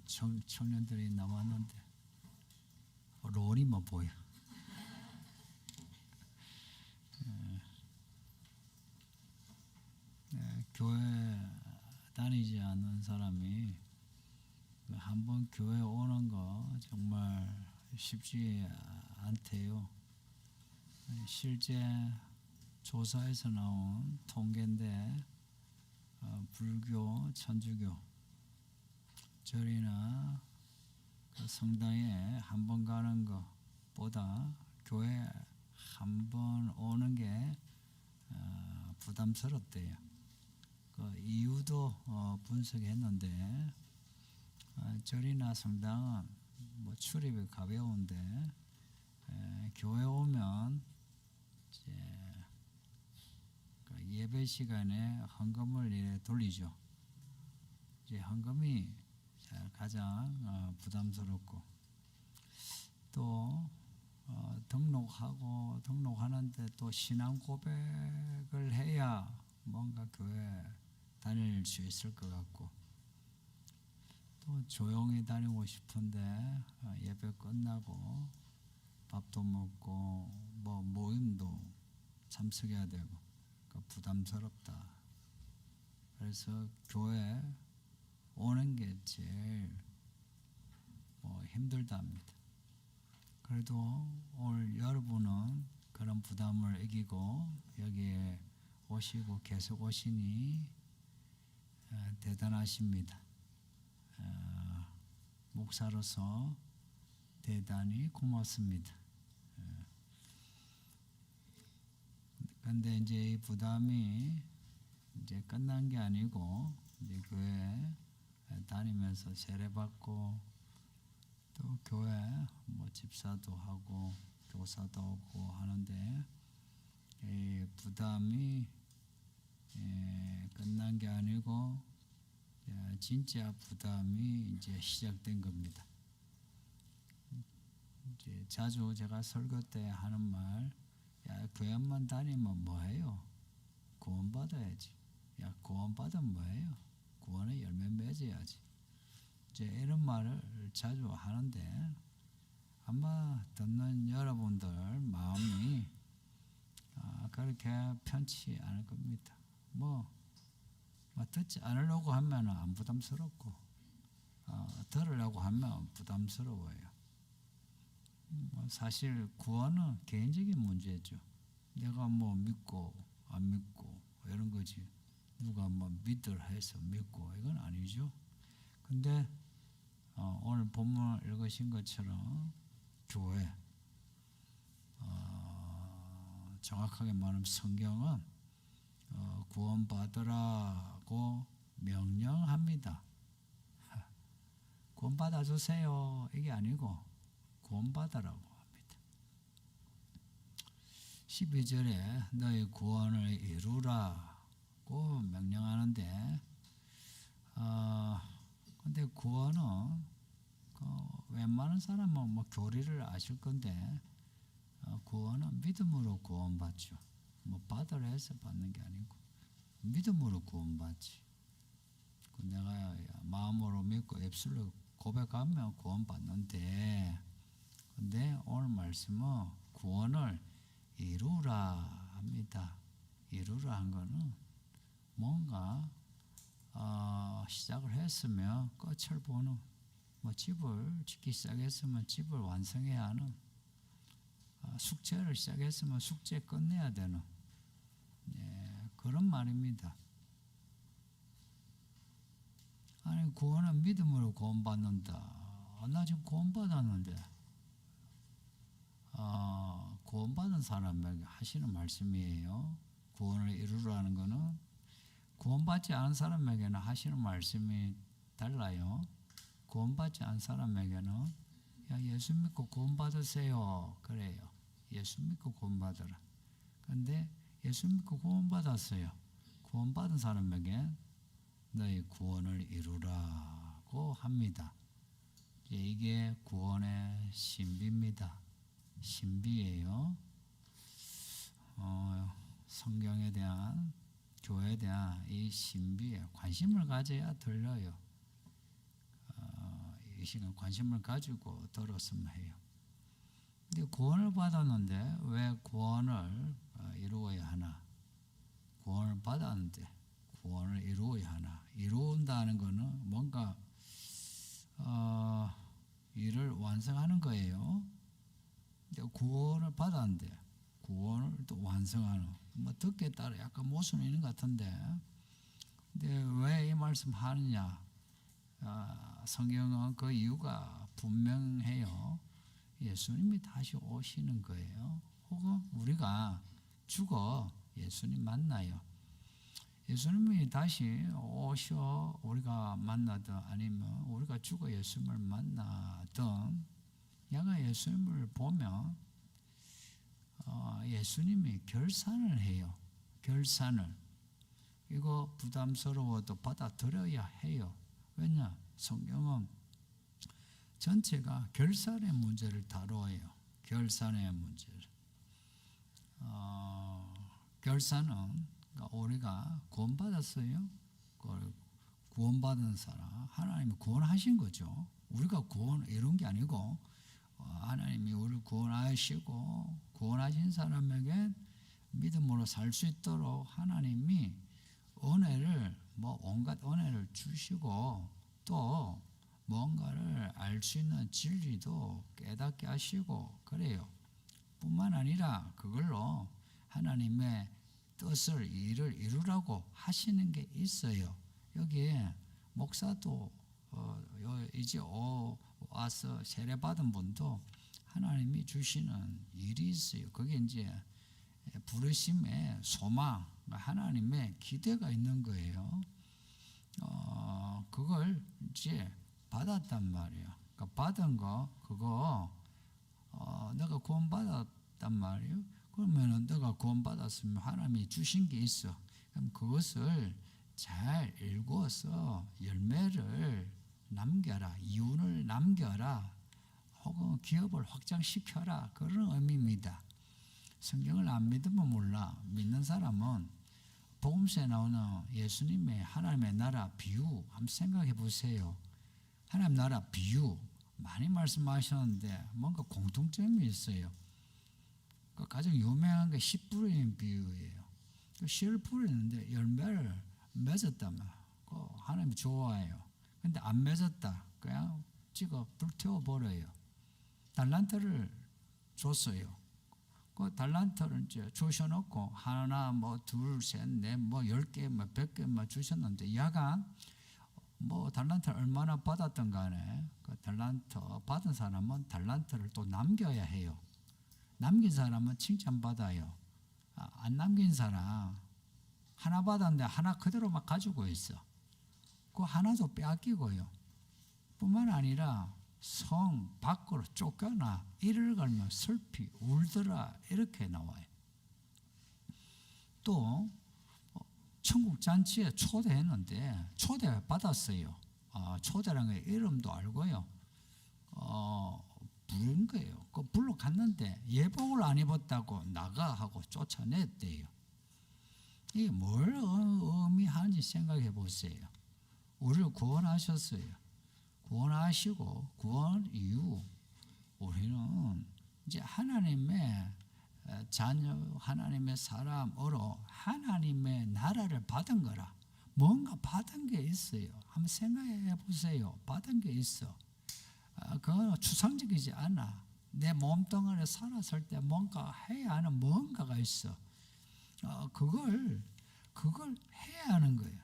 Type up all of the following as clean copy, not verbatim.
청년들이 나왔는데 론이만 보여. 교회 다니지 않는 사람이 한번 교회 오는 거 정말 쉽지 않대요. 실제 조사에서 나온 통계인데 불교, 천주교 절이나 그 성당에 한 번 가는 것보다 교회 한 번 오는 게 부담스럽대요. 그 이유도 분석했는데 절이나 성당은 뭐 출입이 가벼운데 교회 오면 이제 그 예배 시간에 헌금을 이래 돌리죠. 이제 헌금이 가장 부담스럽고 또 등록하는데 또 신앙 고백을 해야 뭔가 교회 다닐 수 있을 것 같고 또 조용히 다니고 싶은데 예배 끝나고 밥도 먹고 뭐 모임도 참석해야 되고 그러니까 부담스럽다. 그래서 교회 오는 게 제일 힘들답니다. 그래도 오늘 여러분은 그런 부담을 이기고 여기에 오시고 계속 오시니 대단하십니다. 목사로서 대단히 고맙습니다. 그런데 이제 이 부담이 이제 끝난 게 아니고 이제 교회 다니면서 세례받고 또 교회 뭐 집사도 하고 교사도 하고 하는데 이 부담이 끝난 게 아니고 진짜 부담이 이제 시작된 겁니다. 이제 자주 제가 설교 때 하는 말, 야 교회만 다니면 뭐해요? 구원 받아야지. 야 구원 받으면 뭐해요? 구원의 열매 맺어야지. 이제 이런 말을 자주 하는데 아마 듣는 여러분들 마음이 그렇게 편치 않을 겁니다. 듣지 않으려고 하면 안 부담스럽고 들으려고 하면 부담스러워요. 사실 구원은 개인적인 문제죠. 내가 믿고 안 믿고 이런 거지. 누가 믿으라 해서 믿고 이건 아니죠. 근데 오늘 본문을 읽으신 것처럼 교회 정확하게 말하면 성경은 구원받으라고 명령합니다. 구원받아주세요 이게 아니고 구원받으라고 합니다. 12절에 너희 구원을 이루라고 명령하는데 근데 구원은 웬만한 사람은 교리를 아실 건데 구원은 믿음으로 구원받죠. 받으라 해서 받는 게 아니고 믿음으로 구원받지. 내가 마음으로 믿고 입술로 고백하면 구원받는데 근데 오늘 말씀은 구원을 이루라 합니다. 이루라 한 거는 뭔가 시작을 했으면 끝을 보는 집을 짓기 시작했으면 집을 완성해야 하는 숙제를 시작했으면 숙제 끝내야 되는 그런 말입니다. 아니 구원은 믿음으로 구원받는다. 나 지금 구원받았는데 구원받은 사람에게 하시는 말씀이에요. 구원을 이루라는 것은 구원받지 않은 사람에게는 하시는 말씀이 달라요. 구원받지 않은 사람에게는 야 예수 믿고 구원받으세요 그래요. 예수 믿고 구원받으라. 그런데 예수 믿고 구원받았어요. 구원받은 사람에게 너희 구원을 이루라고 합니다. 이게 구원의 신비입니다. 신비예요. 성경에 대한 교회에 대한 이 신비에 관심을 가져야 들려요. 이 시간 관심을 가지고 들었으면 해요. 근데 구원을 받았는데 왜 구원을 이루어야 하나? 구원을 받았는데 구원을 이루어야 하나? 이루온다는 것은 뭔가 일을 완성하는 거예요. 구원을 받았는데 구원을 또 완성하는, 뭐 듣기에 따라 약간 모순이 있는 것 같은데, 근데 왜 이 말씀 하느냐? 성경은 그 이유가 분명해요. 예수님이 다시 오시는 거예요. 혹은 우리가 죽어 예수님 만나요. 예수님이 다시 오셔 우리가 만나든 아니면 우리가 죽어 예수님을 만나든, 내가 예수님을 보면 예수님이 결산을 해요. 결산을. 이거 부담스러워도 받아들여야 해요. 왜냐? 성경은 전체가 결산의 문제를 다루어요. 결산의 문제를. 결산은 우리가 구원받았어요. 구원받은 사람, 하나님이 구원하신 거죠. 우리가 구원을 이룬 게 아니고 하나님이 우리를 구원하시고 구원하신 사람에게 믿음으로 살 수 있도록 하나님이 은혜를 온갖 은혜를 주시고 또 뭔가를 알 수 있는 진리도 깨닫게 하시고 그래요. 뿐만 아니라 그걸로 하나님의 뜻을 일을 이루라고 하시는 게 있어요. 여기에 목사도 이제 와서 세례 받은 분도 하나님이 주시는 일이 있어요. 그게 이제 부르심의 소망, 하나님의 기대가 있는 거예요. 그걸 이제 받았단 말이에요. 그러니까 받은 거 그거 내가 구원 받았단 말이에요. 그러면은 내가 구원 받았으면 하나님이 주신 게 있어. 그럼 그것을 잘 읽어서 열매를 남겨라, 이윤을 남겨라, 혹은 기업을 확장시켜라, 그런 의미입니다. 성경을 안 믿으면 몰라. 믿는 사람은 복음서에 나오는 예수님의 하나님의 나라 비유 한번 생각해 보세요. 하나님 나라 비유 많이 말씀하셨는데 뭔가 공통점이 있어요. 가장 유명한 게 씨 뿌리는 비유예요. 씨를 뿌리는데 열매를 맺었다면 하나님이 좋아해요. 근데 안 맺었다, 그냥 찍어 불태워 버려요. 달란트를 줬어요. 그 달란트를 이제 주셔놓고 하나, 둘, 셋, 넷, 10개, 100개 주셨는데 야간 달란트를 얼마나 받았던 간에 그 달란트 받은 사람은 달란트를 또 남겨야 해요. 남긴 사람은 칭찬받아요. 안 남긴 사람 하나 받았는데 하나 그대로 막 가지고 있어. 그 하나도 빼앗기고요. 뿐만 아니라 성 밖으로 쫓겨나 이를 걸며 슬피 울더라, 이렇게 나와요. 또 천국 잔치에 초대했는데 초대 받았어요. 초대라는 게 이름도 알고요. 부른 거예요. 그 불러 갔는데 예복을 안 입었다고 나가 하고 쫓아냈대요. 이게 뭘 의미하는지 생각해 보세요. 우리를 구원하셨어요. 구원하시고 구원 이후 우리는 이제 하나님의 자녀, 하나님의 사람으로 하나님의 나라를 받은 거라. 뭔가 받은 게 있어요. 한번 생각해 보세요. 받은 게 있어. 그건 추상적이지 않아. 내 몸뚱아리에 살았을 때 뭔가 해야 하는 뭔가가 있어. 그걸 해야 하는 거예요.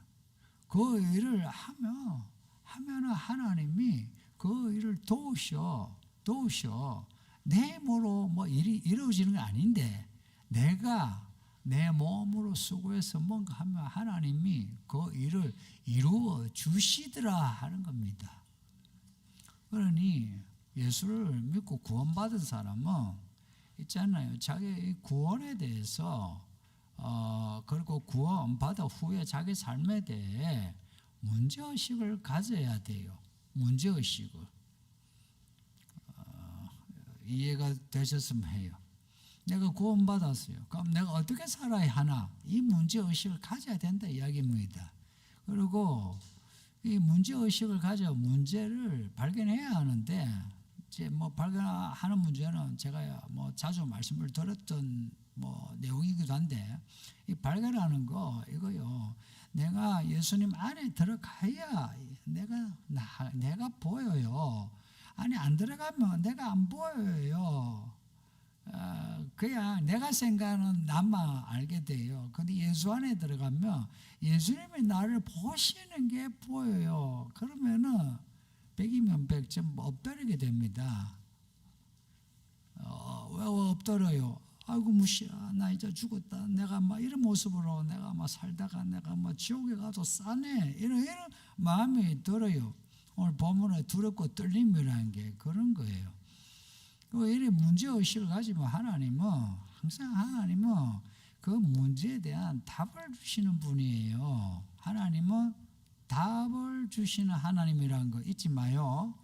그 일을 하면은 하나님이 그 일을 도우셔. 내 힘으로 일이 이루어지는 건 아닌데 내가 내 몸으로 수고해서 뭔가 하면 하나님이 그 일을 이루어 주시더라 하는 겁니다. 그러니 예수를 믿고 구원받은 사람은 있잖아요. 자기 구원에 대해서 그리고 구원받아 후에 자기 삶에 대해 문제의식을 가져야 돼요. 문제의식을. 이해가 되셨으면 해요. 내가 구원받았어요. 그럼 내가 어떻게 살아야 하나? 이 문제의식을 가져야 된다 이야기입니다. 그리고 이 문제 의식을 가져 문제를 발견해야 하는데, 이제 뭐 발견하는 문제는 제가 뭐 자주 말씀을 드렸던 뭐 내용이기도 한데, 이 발견하는 거 이거요. 내가 예수님 안에 들어가야 내가 보여요. 안에 안 들어가면 내가 안 보여요. 그냥 내가 생각하는 나만 알게 돼요. 근데 예수 안에 들어가면 예수님이 나를 보시는 게 보여요. 그러면은 100이면 100점 엎드리게 됩니다. 왜 엎드려요? 아이고 무시야, 나 이제 죽었다. 내가 막 이런 모습으로 내가 막 살다가 내가 막 지옥에 가도 싸네. 이런 마음이 들어요. 오늘 본문에 두렵고 떨림이라는 게 그런 거예요. 이런 문제의식을 가지면 하나님은 그 문제에 대한 답을 주시는 분이에요. 하나님은 답을 주시는 하나님이라는 거 잊지 마요.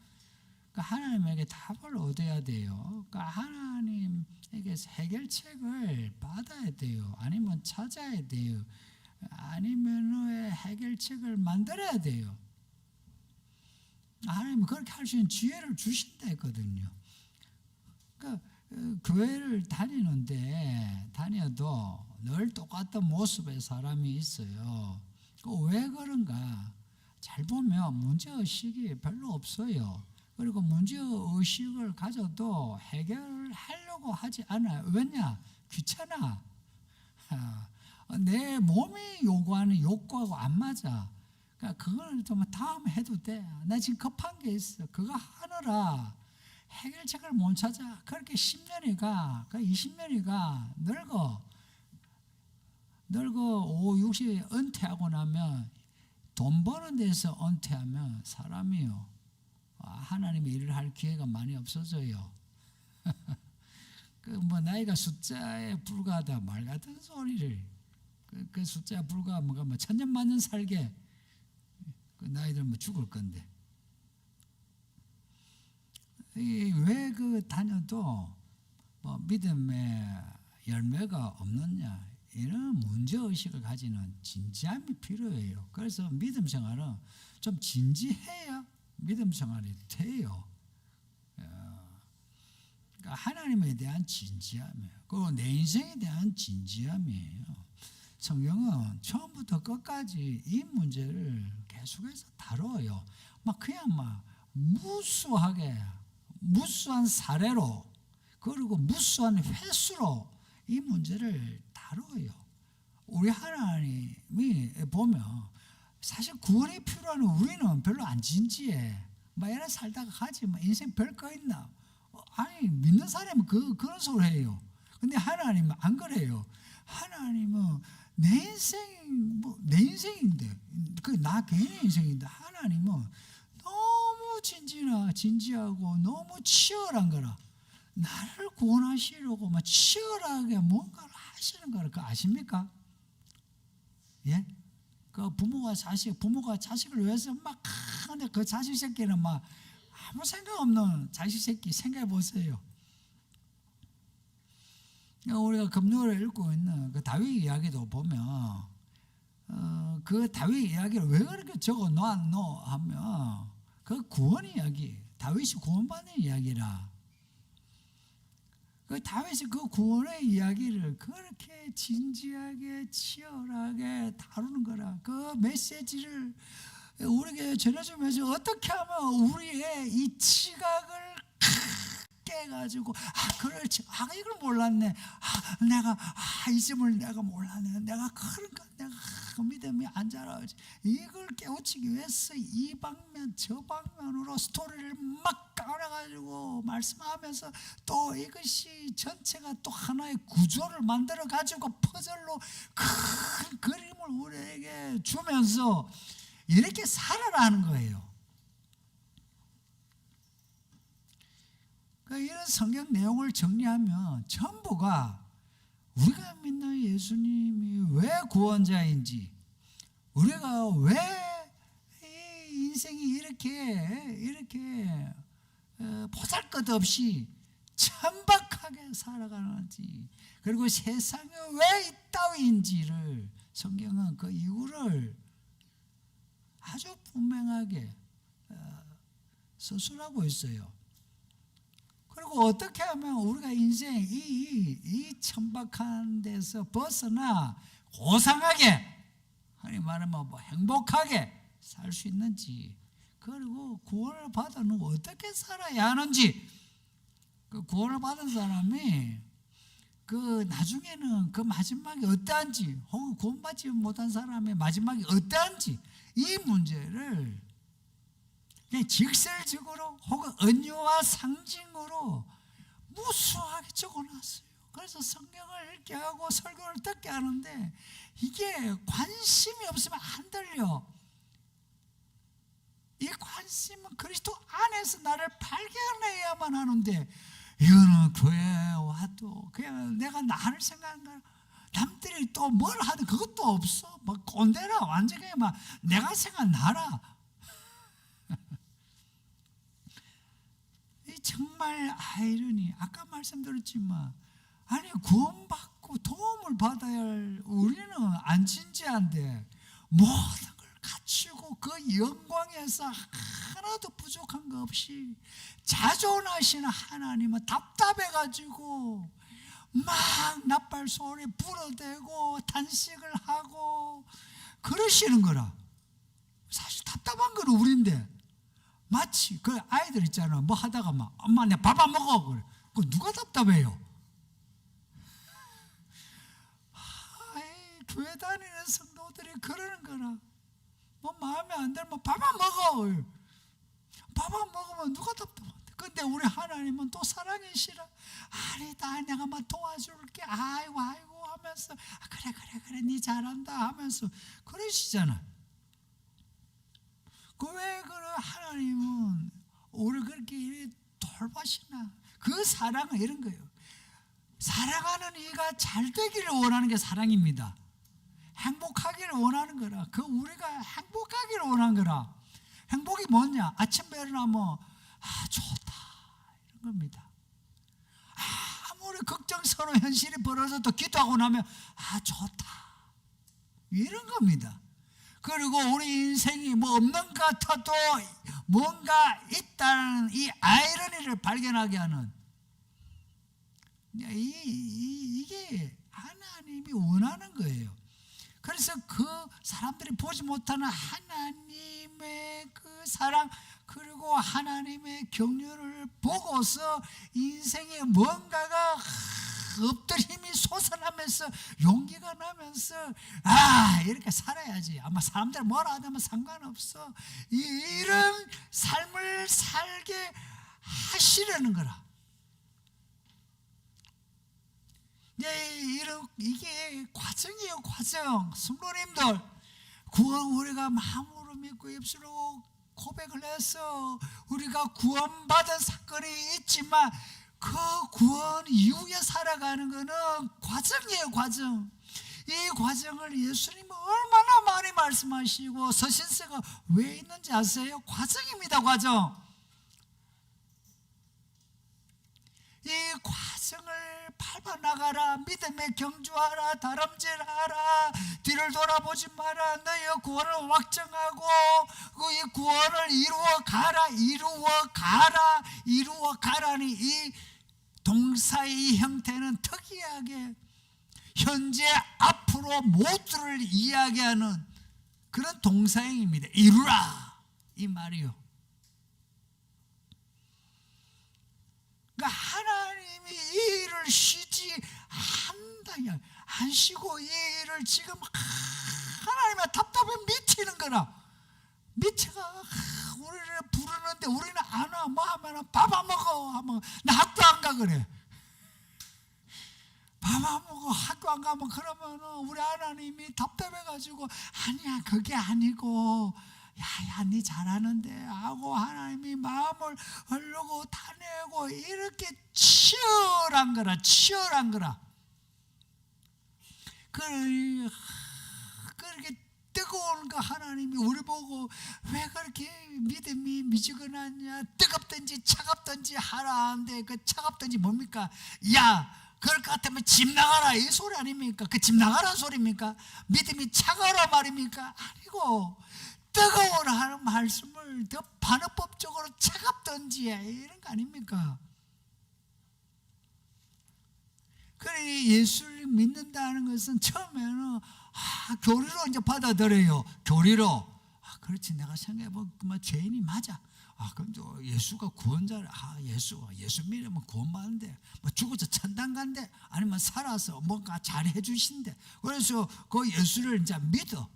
그러니까 하나님에게 답을 얻어야 돼요. 그러니까 하나님에게 해결책을 받아야 돼요. 아니면 찾아야 돼요. 아니면 해결책을 만들어야 돼요. 하나님은 그렇게 할 수 있는 지혜를 주신다 했거든요. 그러니까 교회를 다녀도 늘 똑같은 모습의 사람이 있어요. 왜 그런가? 잘 보면 문제의식이 별로 없어요. 그리고 문제의식을 가져도 해결하려고 하지 않아요. 왜냐? 귀찮아. 내 몸이 요구하는 욕구하고 안 맞아. 그러니까 그걸 좀 다음에 해도 돼. 나 지금 급한 게 있어. 그거 하느라 해결책을 못 찾아. 그렇게 10년이 가, 20년이 가, 늙어 5, 60 은퇴하고 나면 돈 버는 데서 은퇴하면 사람이요, 하나님의 일을 할 기회가 많이 없어져요. 뭐 나이가 숫자에 불과하다 말 같은 소리를, 그 숫자에 불과하면 뭐 천년 만년 살게, 그 나이 들면 죽을 건데. 왜 다녀도 뭐 믿음의 열매가 없느냐, 이런 문제의식을 가지는 진지함이 필요해요. 그래서 믿음 생활은 좀 진지해야 믿음 생활이 돼요. 그러니까 하나님에 대한 진지함이에요. 그리고 내 인생에 대한 진지함이에요. 성경은 처음부터 끝까지 이 문제를 계속해서 다뤄요. 그냥 무수한 사례로, 그리고 무수한 횟수로 이 문제를 다뤄요. 우리 하나님이 보면 사실 구원이 필요한 우리는 별로 안 진지해. 이래 살다가 가지, 인생 별거 있나? 아니, 믿는 사람은 그런 소리 해요. 근데 하나님은 안 그래요. 하나님은 내 인생인데, 나 개인의 인생인데, 하나님은 너무 진지하고 너무 치열한 거라. 나를 구원하시려고 치열하게 뭔가를 하시는 거를 아십니까? 예? 부모가 자식을 위해서 하는데 그 자식 새끼는 아무 생각 없는 자식 새끼 생각해 보세요. 우리가 금요일에 읽고 있는 그 다윗 이야기도 보면, 그 다윗 이야기를 왜 그렇게 적어 놨노 하면, 그 구원 이야기, 다윗이 구원받는 이야기라. 그 다윗이 그 구원의 이야기를 그렇게 진지하게 치열하게 다루는 거라. 그 메시지를 우리에게 전해주면서 어떻게 하면 우리의 이 지각을 깨가지고, 그렇지, 이걸 몰랐네, 내가 이 점을 내가 몰랐네, 내가 그런가, 내가 믿음이 안 자라지, 이걸 깨우치기 위해서 이 방면 저 방면으로 스토리를 깔아가지고 말씀하면서, 또 이것이 전체가 또 하나의 구조를 만들어 가지고 퍼즐로 큰 그림을 우리에게 주면서 이렇게 살아라는 거예요. 이런 성경 내용을 정리하면 전부가 우리가 믿는 예수님이 왜 구원자인지, 우리가 왜 이 인생이 이렇게 보잘것없이 천박하게 살아가는지, 그리고 세상에 왜 이따위인지를 성경은 그 이유를 아주 분명하게 서술하고 있어요. 그리고 어떻게 하면 우리가 인생 이 천박한 데서 벗어나 고상하게, 아니 말하면 뭐 행복하게 살 수 있는지, 그리고 구원을 받은 후 어떻게 살아야 하는지, 그 구원을 받은 사람이 그 나중에는 그 마지막이 어떠한지, 혹은 구원받지 못한 사람의 마지막이 어떠한지, 이 문제를 그냥 직설적으로 혹은 은유와 상징으로 무수하게 적어놨어요. 그래서 성경을 읽게 하고 설교를 듣게 하는데 이게 관심이 없으면 안 들려. 이 관심은 그리스도 안에서 나를 발견해야만 하는데, 이거는 교회에 와도 그냥 내가 나를 생각하는, 남들이 또 뭘 하든 그것도 없어. 막 꼰대라, 완전히 막 내가 생각나라. 이 정말 아이러니. 아까 말씀드렸지만, 아니 구원받고 도움을 받아야 할 우리는 안 진지한데 모든 걸 갖추고 그 영광에서 하나도 부족한 거 없이 자존하시는 하나님은 답답해가지고 막 나팔 소리 불어대고 단식을 하고 그러시는 거라. 사실 답답한 건 우리인데, 마치 그 아이들 있잖아, 뭐 하다가 막 엄마 내 밥 안 먹어 그래. 그 누가 답답해요? 교회 다니는 성도들이 그러는 거라. 뭐 마음에 안 들면 밥 안 먹어. 밥 안 먹으면 누가 답답한데. 근데 우리 하나님은 또 사랑이시라. 아니다, 내가 막 도와줄게. 아이고 하면서 그래 네 잘한다 하면서 그러시잖아. 왜 그래? 하나님은 우리 그렇게 돌봐시나? 그 사랑은 이런 거예요. 사랑하는 이가 잘 되기를 원하는 게 사랑입니다. 행복하기를 원하는 거라. 그 우리가 행복하기를 원하는 거라. 행복이 뭐냐? 아침에 일어나면 좋다 이런 겁니다. 아무리 걱정스러운 현실이 벌어져도 기도하고 나면 좋다 이런 겁니다. 그리고 우리 인생이 뭐 없는 것 같아도 뭔가 있다는 이 아이러니를 발견하게 하는, 이게 하나님이 원하는 거예요. 그래서 그 사람들이 보지 못하는 하나님의 그 사랑, 그리고 하나님의 경륜을 보고서 인생에 뭔가가 엎드림이 솟아나면서 용기가 나면서 이렇게 살아야지. 아마 사람들 뭐라 하면 상관없어. 이런 삶을 살게 하시려는 거라. 이게 과정이에요, 과정. 성도님들, 구원 우리가 마음으로 믿고 입술로 고백을 해서 우리가 구원받은 사건이 있지만 그 구원 이후에 살아가는 거는 과정이에요, 과정. 이 과정을 예수님은 얼마나 많이 말씀하시고 서신서가 왜 있는지 아세요? 과정입니다, 과정. 이 과정을 밟아나가라. 믿음에 경주하라. 다름질하라. 뒤를 돌아보지 마라. 너의 구원을 확정하고 이 구원을 이루어 가라니 이 동사의 형태는 특이하게 현재 앞으로 모두를 이야기하는 그런 동사형입니다. 이루라 이 말이요. 그러니까 하나님이 이 일을 쉬지 않다. 안 쉬고 이 일을 지금 하나님의 답답해 미치는 거라. 미쳐가 우리를 부르는데 우리는 안 와. 뭐 하면 밥 안 먹어 하면 나 학교 안 가 그래. 밥 안 먹어 학교 안 가면 그러면 우리 하나님이 답답해가지고 아니야 그게 아니고 야야 네 잘하는데 하고 하나님이 마음을 흐르고 타내고 이렇게 치열한 거라. 그렇게 뜨거운 거 하나님이 우리 보고 왜 그렇게 믿음이 미지근하냐, 뜨겁든지 차갑든지 하라는데 그 차갑든지 뭡니까? 야 그럴 것 같으면 집 나가라 이 소리 아닙니까? 그 집 나가라는 소리입니까? 믿음이 차가워라 말입니까? 아니고 뜨거워라. 말씀을 더 반어법적으로 차갑던지 이런 거 아닙니까? 그래 예수를 믿는다는 것은 처음에는 교리로 이제 받아들여요. 교리로. 그렇지, 내가 생각해보면 죄인이 맞아. 근데 예수가 구원자를, 예수 믿으면 구원받는데, 뭐 죽어서 천당 간대, 아니면 살아서 뭔가 잘 해주신대. 그래서 그 예수를 이제 믿어.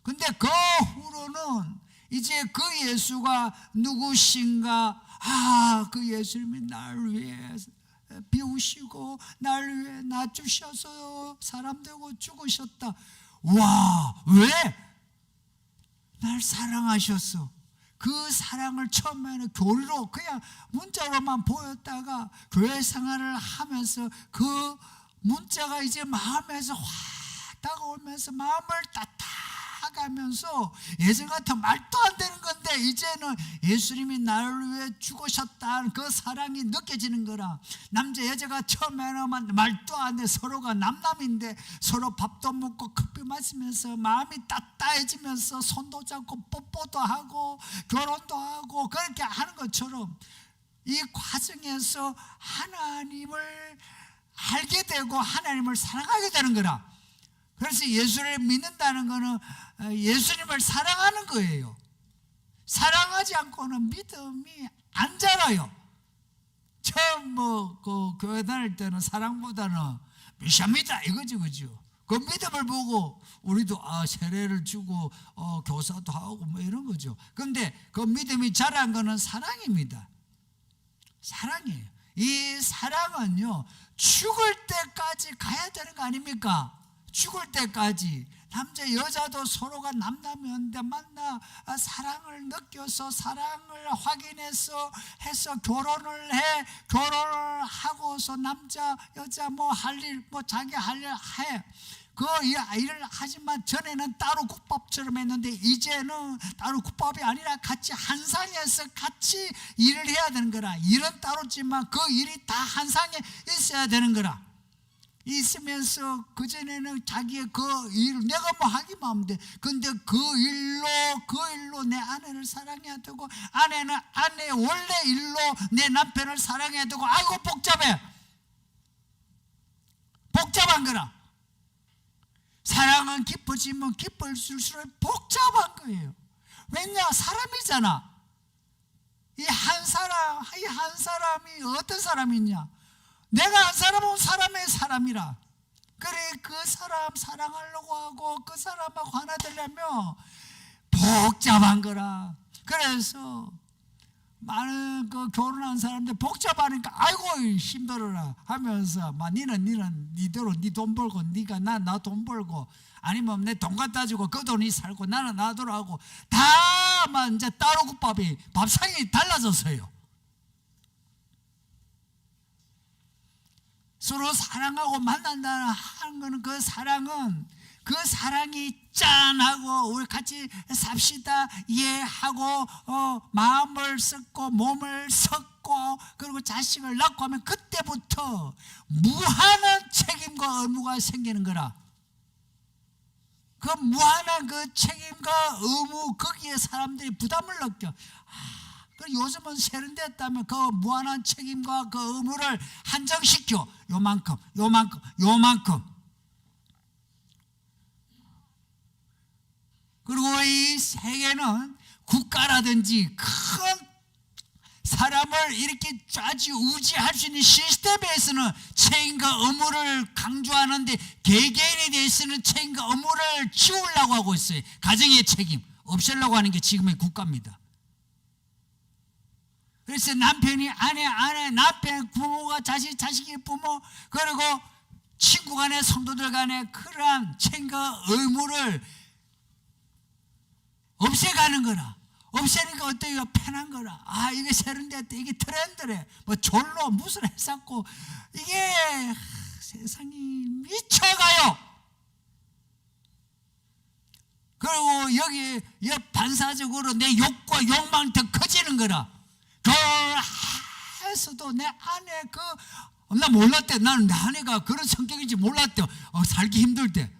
근데 그 후로는 이제 그 예수가 누구신가, 그 예수님이 나를 위해 비우시고 나를 위해 낮추셔서 사람 되고 죽으셨다. 와, 왜? 날 사랑하셨어. 그 사랑을 처음에는 교리로 그냥 문자로만 보였다가 교회 생활을 하면서 그 문자가 이제 마음에서 확 다가오면서 마음을 따뜻하면서 예전 같은 말도 안 되는 건데 이제는 예수님이 나를 위해 죽으셨다는 그 사랑이 느껴지는 거라. 남자 여자가 처음에는 말도 안 돼, 서로가 남남인데 서로 밥도 먹고 커피 마시면서 마음이 따뜻해지면서 손도 잡고 뽀뽀도 하고 결혼도 하고 그렇게 하는 것처럼 이 과정에서 하나님을 알게 되고 하나님을 사랑하게 되는 거라. 그래서 예수를 믿는다는 것은 예수님을 사랑하는 거예요. 사랑하지 않고는 믿음이 안 자라요. 처음 그 교회 다닐 때는 사랑보다는 미샤미다 이거죠, 그죠? 그 믿음을 보고 우리도 세례를 주고 교사도 하고 뭐 이런 거죠. 그런데 그 믿음이 자란 거는 사랑입니다. 사랑이에요. 이 사랑은요, 죽을 때까지 가야 되는 거 아닙니까? 죽을 때까지. 남자 여자도 서로가 남남이었는데 만나 사랑을 느껴서 사랑을 확인해서 해서 결혼을 해. 결혼을 하고서 남자 여자 뭐 할 일 뭐 자기 할 일 해. 그 일을 하지만 전에는 따로 국밥처럼 했는데 이제는 따로 국밥이 아니라 같이 한 상에서 같이 일을 해야 되는 거라. 일은 따로지만 그 일이 다 한 상에 있어야 되는 거라. 있으면서 그전에는 자기의 그 일을 내가 뭐 하기만 하면 돼. 근데 그 일로 내 아내를 사랑해야 되고 아내는 아내의 원래 일로 내 남편을 사랑해야 되고 아이고 복잡해. 복잡한 거라. 사랑은 깊어지면 깊어질수록 복잡한 거예요. 왜냐? 사람이잖아. 이 한 사람이 어떤 사람이냐? 내가 한 사람은 사람의 사람이라. 그래, 그 사람 사랑하려고 하고 그 사람하고 하나 되려면 복잡한 거라. 그래서 많은 그 결혼한 사람들 복잡하니까 아이고 힘들어라 하면서 막 니는 니대로 니 돈 벌고 니가 나 돈 벌고 아니면 내 돈 갖다 주고 그 돈이 살고 나는 나도록 하고 다만 이제 따로 국밥이 밥상이 달라졌어요. 서로 사랑하고 만난다는 하는 거는 그 사랑이 짠하고 우리 같이 삽시다 이해하고 마음을 섞고 몸을 섞고 그리고 자식을 낳고 하면 그때부터 무한한 책임과 의무가 생기는 거라. 그 무한한 그 책임과 의무 거기에 사람들이 부담을 느껴. 요즘은 세련됐다면 그 무한한 책임과 그 의무를 한정시켜. 요만큼. 그리고 이 세계는 국가라든지 큰 사람을 이렇게 좌지우지할 수 있는 시스템에서는 책임과 의무를 강조하는데 개개인에 대해서는 책임과 의무를 지우려고 하고 있어요. 가정의 책임 없애려고 하는 게 지금의 국가입니다. 그래서 남편이 아내, 남편, 부모가 자식이 부모, 그리고 친구 간에 성도들 간에 그러한 책임과 의무를 없애가는 거라. 없애니까 어때요? 편한 거라. 이게 세련됐다. 이게 트렌드래. 뭐 졸로 무슨 했었고 이게 세상이 미쳐가요. 그리고 여기 반사적으로 내 욕과 욕망이 더 커지는 거라. 결혼해서도 내 아내 나 몰랐대. 나는 내 아내가 그런 성격인지 몰랐대. 살기 힘들 때.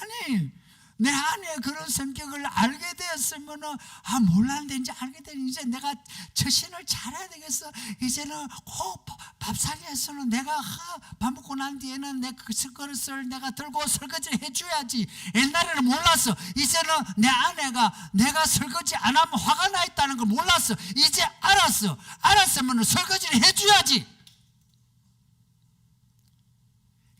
아니 내 아내의 그런 성격을 알게 되었으면 거는 몰랐는데 이제 알게 되니 이제 내가 처신을 잘해야 되겠어. 이제는 꼭 밥상에서는 내가 밥 먹고 난 뒤에는 내 그 그릇을 내가 들고 설거지를 해줘야지. 옛날에는 몰랐어. 이제는 내 아내가 내가 설거지 안 하면 화가 나 있다는 걸 몰랐어. 이제 알았어. 알았으면 설거지를 해줘야지.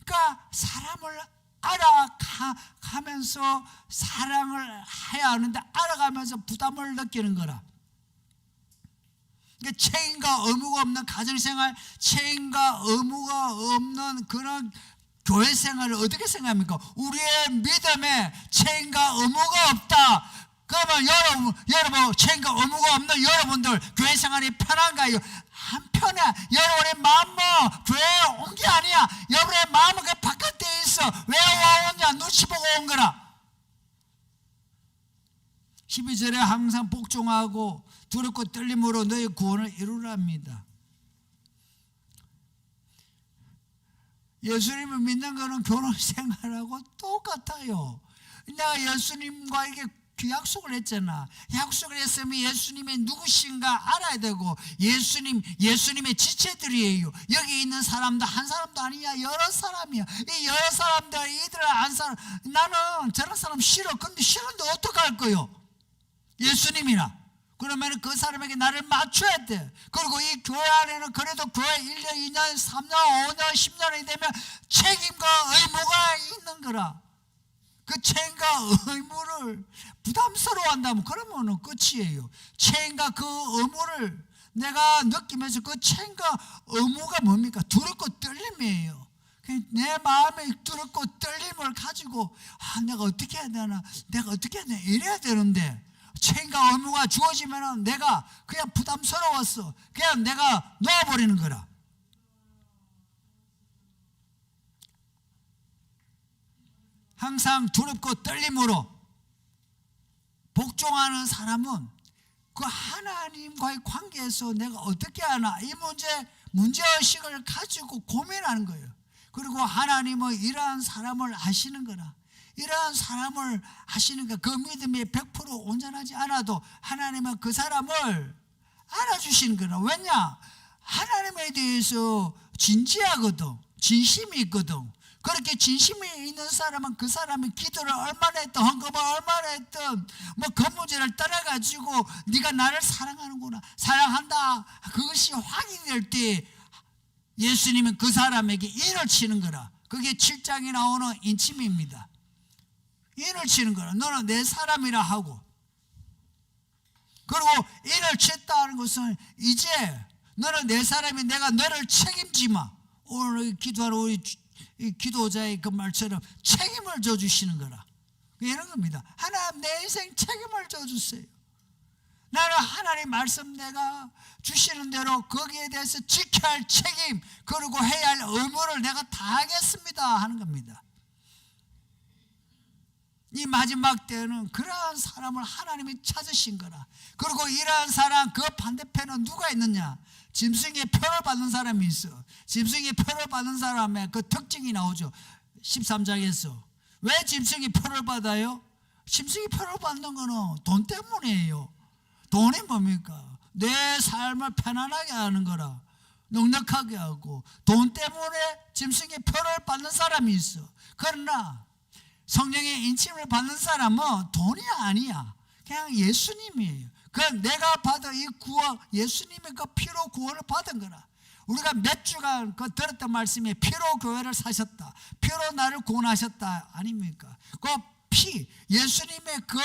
그러니까 사람을 알아가면서 사랑을 해야 하는데 알아가면서 부담을 느끼는 거라. 그러니까 책임과 의무가 없는 가정생활, 책임과 의무가 없는 그런 교회 생활을 어떻게 생각합니까? 우리의 믿음에 책임과 의무가 없다. 그러면 여러분 책임과 의무가 없는 여러분들 교회 생활이 편한가요? 안 편해. 여러분의 마음은 교회에 온 게 아니야. 여러분의 마음은 그 바깥에 있어. 왜 와오냐? 눈치 보고 온 거라. 12절에 항상 복종하고 두렵고 떨림으로 너희 구원을 이루랍니다. 예수님을 믿는 거는 결혼 생활하고 똑같아요. 내가 예수님과 이게 약속을 했잖아. 약속을 했으면 예수님이 누구신가 알아야 되고, 예수님의 지체들이에요. 여기 있는 사람도 한 사람도 아니야. 여러 사람이야. 이 여러 사람들, 이들을 안 사람, 나는 저런 사람 싫어. 근데 싫은데 어떡할 거요? 예수님이나. 그러면 그 사람에게 나를 맞춰야 돼. 그리고 이 교회 안에는 그래도 교회 1년, 2년, 3년, 5년, 10년이 되면 책임과 의무가 있는 거라. 그 책임과 의무를 부담스러워한다면 그러면 끝이에요. 책임과 그 의무를 내가 느끼면서 그 책임과 의무가 뭡니까? 두렵고 떨림이에요. 내 마음에 두렵고 떨림을 가지고 내가 어떻게 해야 되나? 내가 어떻게 해야 되나? 이래야 되는데 책임과 의무가 주어지면 내가 그냥 부담스러웠어. 그냥 내가 놓아버리는 거라. 항상 두렵고 떨림으로 복종하는 사람은 그 하나님과의 관계에서 내가 어떻게 하나 이 문제의식을 가지고 고민하는 거예요. 그리고 하나님은 이러한 사람을 아시는 거라. 이러한 사람을 아시는 그 믿음이 100% 온전하지 않아도 하나님은 그 사람을 알아주시는 거라. 왜냐? 하나님에 대해서 진지하거든. 진심이 있거든. 그렇게 진심이 있는 사람은 그 사람이 기도를 얼마나 했든 헌금을 얼마나 했든 그 문제를 떠나가지고 네가 나를 사랑하는구나, 사랑한다, 그것이 확인될 때 예수님은 그 사람에게 인을 치는 거라. 그게 7장에 나오는 인침입니다. 인을 치는 거라. 너는 내 사람이라 하고. 그리고 인을 쳤다는 것은 이제 너는 내 사람이 내가 너를 책임지마. 오늘 기도하러 우리 이 기도자의 그 말처럼 책임을 져주시는 거라. 이런 겁니다. 하나님 내 인생 책임을 져주세요. 나는 하나님 말씀 내가 주시는 대로 거기에 대해서 지켜야 할 책임 그리고 해야 할 의무를 내가 다 하겠습니다 하는 겁니다. 이 마지막 때는 그러한 사람을 하나님이 찾으신 거라. 그리고 이러한 사람 그 반대편은 누가 있느냐? 짐승의 표를 받는 사람이 있어. 짐승의 표를 받는 사람의 그 특징이 나오죠. 13장에서. 왜 짐승이 표를 받아요? 짐승이 표를 받는 거는 돈 때문이에요. 돈이 뭡니까? 내 삶을 편안하게 하는 거라. 넉넉하게 하고. 돈 때문에 짐승의 표를 받는 사람이 있어. 그러나 성령의 인침을 받는 사람은 돈이 아니야. 그냥 예수님이에요. 그 내가 받은 이 구원, 예수님의 그 피로 구원을 받은 거라. 우리가 몇 주간 그 들었던 말씀이 피로 교회를 사셨다. 피로 나를 구원하셨다. 아닙니까? 그 피, 예수님의 그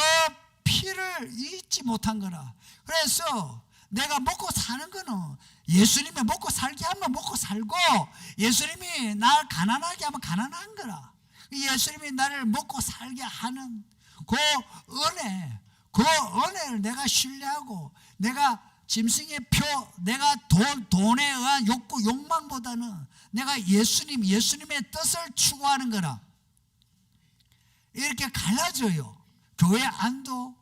피를 잊지 못한 거라. 그래서 내가 먹고 사는 거는 예수님이 먹고 살게 하면 먹고 살고 예수님이 날 가난하게 하면 가난한 거라. 예수님이 나를 먹고 살게 하는 그 은혜, 그 은혜를 내가 신뢰하고 내가 짐승의 표, 내가 돈에 의한 욕구, 욕망보다는 내가 예수님의 뜻을 추구하는 거라. 이렇게 갈라져요. 교회 안도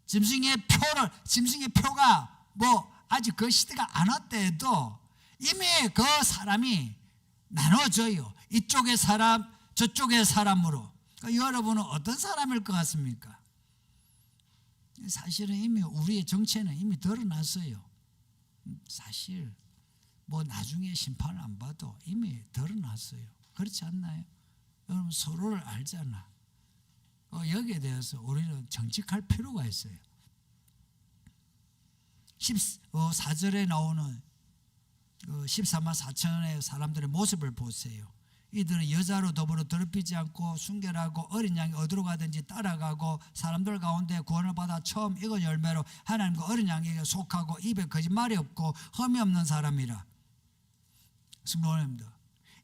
짐승의 표가 아직 그 시대가 안 왔다 해도 이미 그 사람이 나눠져요. 이쪽의 사람, 저쪽의 사람으로. 그러니까 여러분은 어떤 사람일 것 같습니까? 사실은 이미 우리의 정체는 이미 드러났어요. 사실 뭐 나중에 심판 안 봐도 이미 드러났어요. 그렇지 않나요? 여러분 서로를 알잖아. 여기에 대해서 우리는 정직할 필요가 있어요. 4절에 나오는 14만 4천의 사람들의 모습을 보세요. 이들은 여자로 더불어 더럽히지 않고 순결하고 어린 양이 어디로 가든지 따라가고 사람들 가운데 구원을 받아 처음 익은 열매로 하나님과 어린 양에게 속하고 입에 거짓말이 없고 흠이 없는 사람이라. 성도님들,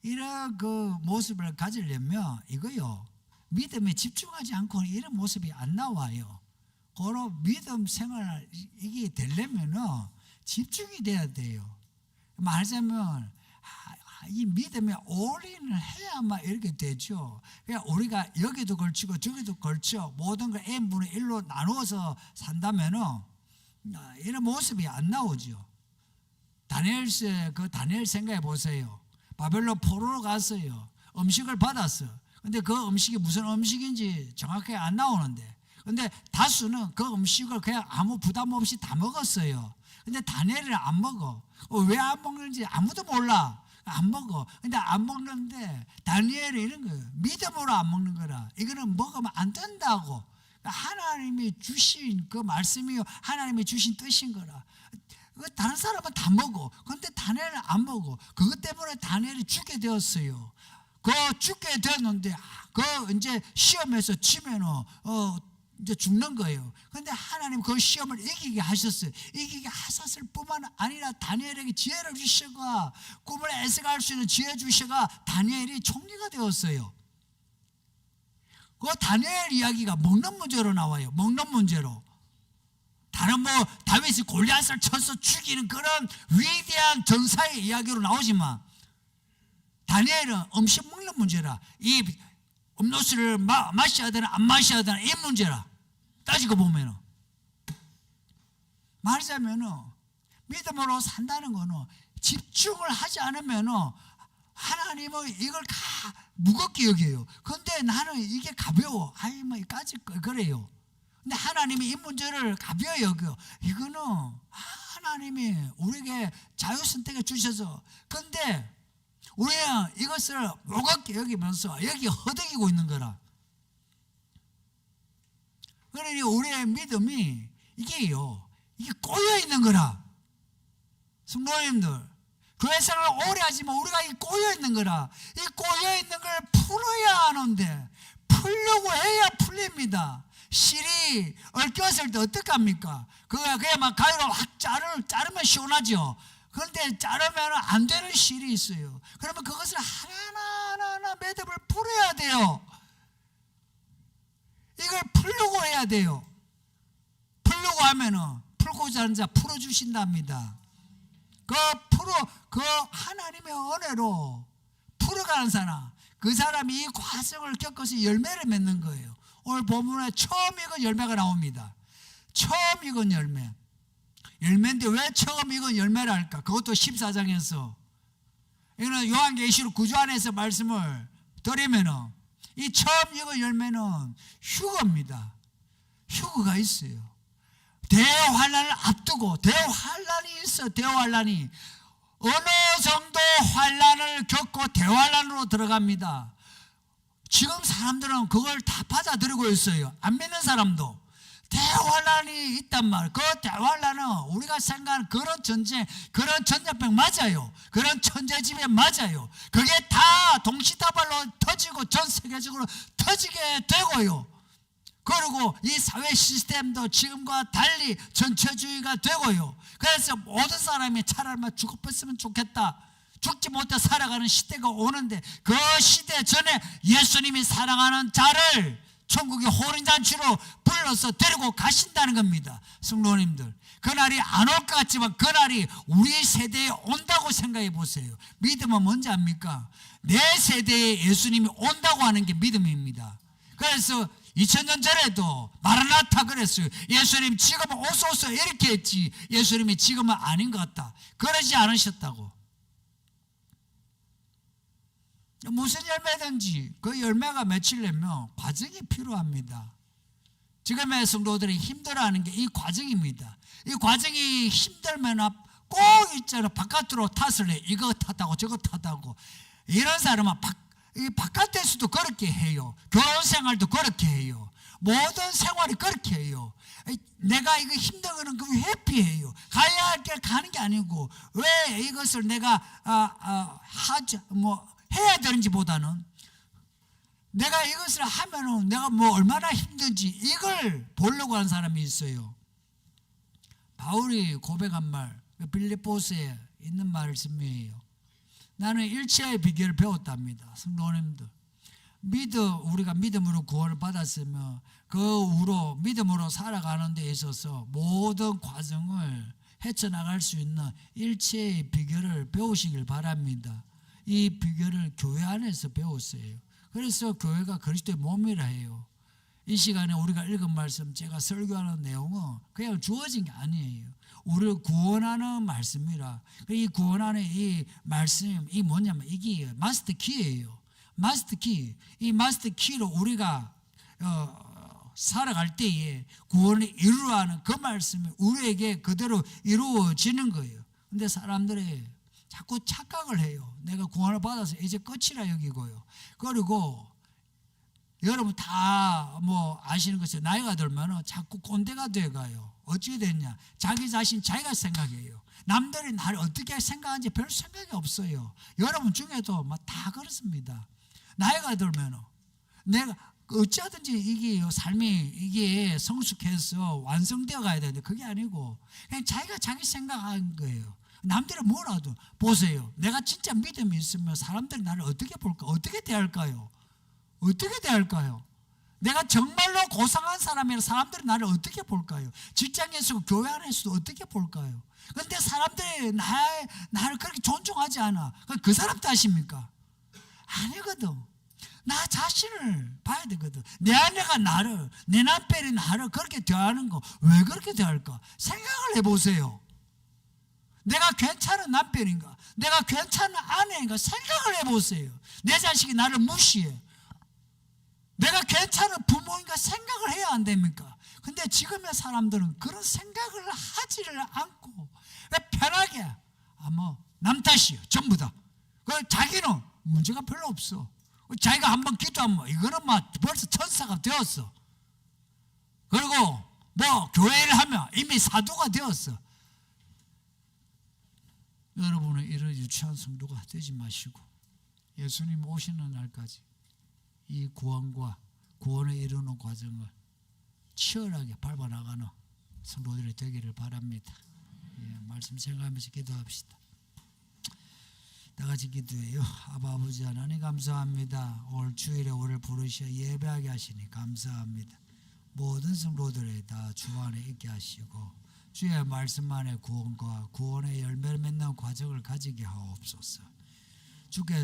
이런 그 모습을 가지려면 이거요, 믿음에 집중하지 않고 이런 모습이 안 나와요. 그런 믿음 생활 이게 되려면은 집중이 돼야 돼요. 말하자면 이 믿음에 올인을 해야만 이렇게 되죠. 그러니까 우리가 여기도 걸치고 저기도 걸쳐 모든 걸 n분의 1로 나누어서 산다면은 이런 모습이 안 나오죠. 다니엘 생각해 보세요. 바벨론 포로로 갔어요. 음식을 받았어. 근데 그 음식이 무슨 음식인지 정확하게 안 나오는데, 근데 다수는 그 음식을 그냥 아무 부담 없이 다 먹었어요. 근데 다니엘은 안 먹어. 왜 안 먹는지 아무도 몰라. 안 먹어. 근데 안 먹는데 다니엘이 이런 거예요. 믿음으로 안 먹는 거라. 이거는 먹으면 안 된다고. 하나님이 주신 그 말씀이 하나님이 주신 뜻인 거라. 다른 사람은 다 먹어. 근데 다니엘은 안 먹어. 그것 때문에 다니엘이 죽게 되었어요. 그 죽게 되었는데 그 이제 시험에서 치면은 이제 죽는 거예요. 그런데 하나님 그 시험을 이기게 하셨어요. 이기게 하셨을 뿐만 아니라 다니엘에게 지혜를 주셔가 꿈을 애석할 수 있는 지혜 주셔가 다니엘이 총리가 되었어요. 그 다니엘 이야기가 먹는 문제로 나와요. 먹는 문제로. 다른 뭐 다윗이 골리앗을 쳐서 죽이는 그런 위대한 전사의 이야기로 나오지만 다니엘은 음식 먹는 문제라. 이 음료수를 마셔야 되나 안 마셔야 되나 이 문제라. 따지고 보면은 말하자면은 믿음으로 산다는 거는 집중을 하지 않으면은 하나님은 이걸 다 무겁게 여겨요. 그런데 나는 이게 가벼워. 아이 뭐 까짓 그래요. 근데 하나님이 이 문제를 가벼워 여겨. 이거는 하나님이 우리에게 자유선택을 주셔서, 근데 우리는 이것을 무겁게 여기면서 여기 허덕이고 있는 거라. 그러니 우리의 믿음이 이게요, 이게 꼬여 있는 거라. 성도님들, 교회 생활을 오래 하지만 우리가 이 꼬여 있는 거라. 이 꼬여 있는 걸 풀어야 하는데 풀려고 해야 풀립니다. 실이 얽혔을 때 어떡합니까? 그냥 막 가위로 확 자르면 시원하죠. 그런데 자르면 안 되는 실이 있어요. 그러면 그것을 하나하나 매듭을 풀어야 돼요. 이걸 풀려고 해야 돼요. 풀려고 하면은 풀고자 하는 자 풀어주신답니다. 그 하나님의 은혜로 풀어가는 사람, 그 사람이 이 과정을 겪어서 열매를 맺는 거예요. 오늘 본문에 처음 익은 열매가 나옵니다. 처음 익은 열매. 열매인데 왜 처음 익은 열매라 할까? 그것도 14장에서. 이거는 요한계시록 9주 안에서 말씀을 드리면은 이 처음 익은 열매는 휴거입니다. 휴거가 있어요. 대환란을 앞두고, 대환란이 있어. 대환란이 어느 정도 환란을 겪고 대환란으로 들어갑니다. 지금 사람들은 그걸 다 받아들이고 있어요. 안 믿는 사람도 대환란이 있단 말이에요. 그 대환란은 우리가 생각하는 그런 전쟁, 그런 전쟁병 맞아요. 그런 천재지변 맞아요. 그게 다 동시다발로 터지고 전 세계적으로 터지게 되고요. 그리고 이 사회 시스템도 지금과 달리 전체주의가 되고요. 그래서 모든 사람이 차라리 죽어버렸으면 좋겠다, 죽지 못해 살아가는 시대가 오는데, 그 시대 전에 예수님이 사랑하는 자를 천국의 호린잔치로 불러서 데리고 가신다는 겁니다. 성도님들, 그날이 안 올 것 같지만 그날이 우리 세대에 온다고 생각해 보세요. 믿음은 뭔지 압니까? 내 세대에 예수님이 온다고 하는 게 믿음입니다. 그래서 2000년 전에도 마라나타 그랬어요. 예수님 지금은 오소서 이렇게 했지, 예수님이 지금은 아닌 것 같다, 그러지 않으셨다고. 무슨 열매든지 그 열매가 맺히려면 과정이 필요합니다. 지금의 성도들이 힘들어하는 게 이 과정입니다. 이 과정이 힘들면 꼭 있잖아. 바깥으로 탓을 해. 이거 탓하고 저거 탓하고. 이런 사람은 바깥에서도 그렇게 해요. 결혼 생활도 그렇게 해요. 모든 생활이 그렇게 해요. 내가 이거 힘든 거는 그 회피해요. 가야 할 길 가는 게 아니고 왜 이것을 내가 해야 되는지 보다는 내가 이것을 하면은 내가 뭐 얼마나 힘든지 이걸 보려고 하는 사람이 있어요. 바울이 고백한 말, 빌립보서에 있는 말씀이에요. 나는 일체의 비결을 배웠답니다. 성도님들, 우리가 믿음으로 구원을 받았으면 그 후로 믿음으로 살아가는 데 있어서 모든 과정을 헤쳐나갈 수 있는 일체의 비결을 배우시길 바랍니다. 이 비결을 교회 안에서 배웠어요. 그래서 교회가 그리스도의 몸이라 해요. 이 시간에 우리가 읽은 말씀, 제가 설교하는 내용은 그냥 주어진 게 아니에요. 우리를 구원하는 말씀이라. 이 구원하는 이 말씀, 이 뭐냐면 이게 마스터 키예요. 마스터 키. 이 마스터 키로 우리가 살아갈 때에 구원을 이루려 하는 그 말씀이 우리에게 그대로 이루어지는 거예요. 근데 사람들이 자꾸 착각을 해요. 내가 구원을 받아서 이제 끝이라 여기고요. 그리고 여러분 다 아시는 것처럼 나이가 들면 자꾸 꼰대가 돼가요. 어찌게 됐냐? 자기 자신 자기가 생각해요. 남들이 나를 어떻게 생각하는지 별 생각이 없어요. 여러분 중에도 다 그렇습니다. 나이가 들면 내가 어찌하든지 이게 삶이 이게 성숙해서 완성되어 가야 되는데 그게 아니고 그냥 자기가 자기 생각하는 거예요. 남들은 뭐라도 보세요. 내가 진짜 믿음이 있으면 사람들이 나를 어떻게 볼까? 어떻게 대할까요? 어떻게 대할까요? 내가 정말로 고상한 사람이라 사람들이 나를 어떻게 볼까요? 직장에서 교회 안에서도 어떻게 볼까요? 그런데 사람들이 나를 그렇게 존중하지 않아. 그 사람 탓입니까? 아니거든. 나 자신을 봐야 되거든. 내 아내가 나를, 내 남편이 나를 그렇게 대하는 거 왜 그렇게 대할까? 생각을 해보세요. 내가 괜찮은 남편인가? 내가 괜찮은 아내인가? 생각을 해보세요. 내 자식이 나를 무시해. 내가 괜찮은 부모인가 생각을 해야 안 됩니까? 근데 지금의 사람들은 그런 생각을 하지를 않고 편하게 남 탓이요. 전부 다. 자기는 문제가 별로 없어. 자기가 한번 기도하면 이거는 벌써 천사가 되었어. 그리고 교회를 하면 이미 사도가 되었어. 여러분은 이런 유치한 성도가 되지 마시고 예수님 오시는 날까지 이 구원과 구원을 이루는 과정을 치열하게 밟아나가는 성도들이 되기를 바랍니다. 말씀 생각하면서 기도합시다. 다 같이 기도해요. 아버지 하나님 감사합니다. 올 주일에 우리를 부르셔 예배하게 하시니 감사합니다. 모든 성도들이 다 주 안에 있게 하시고 주의 말씀 안에 구원과 구원의 열매를 맺는 과정을 가지게 하옵소서. 주께서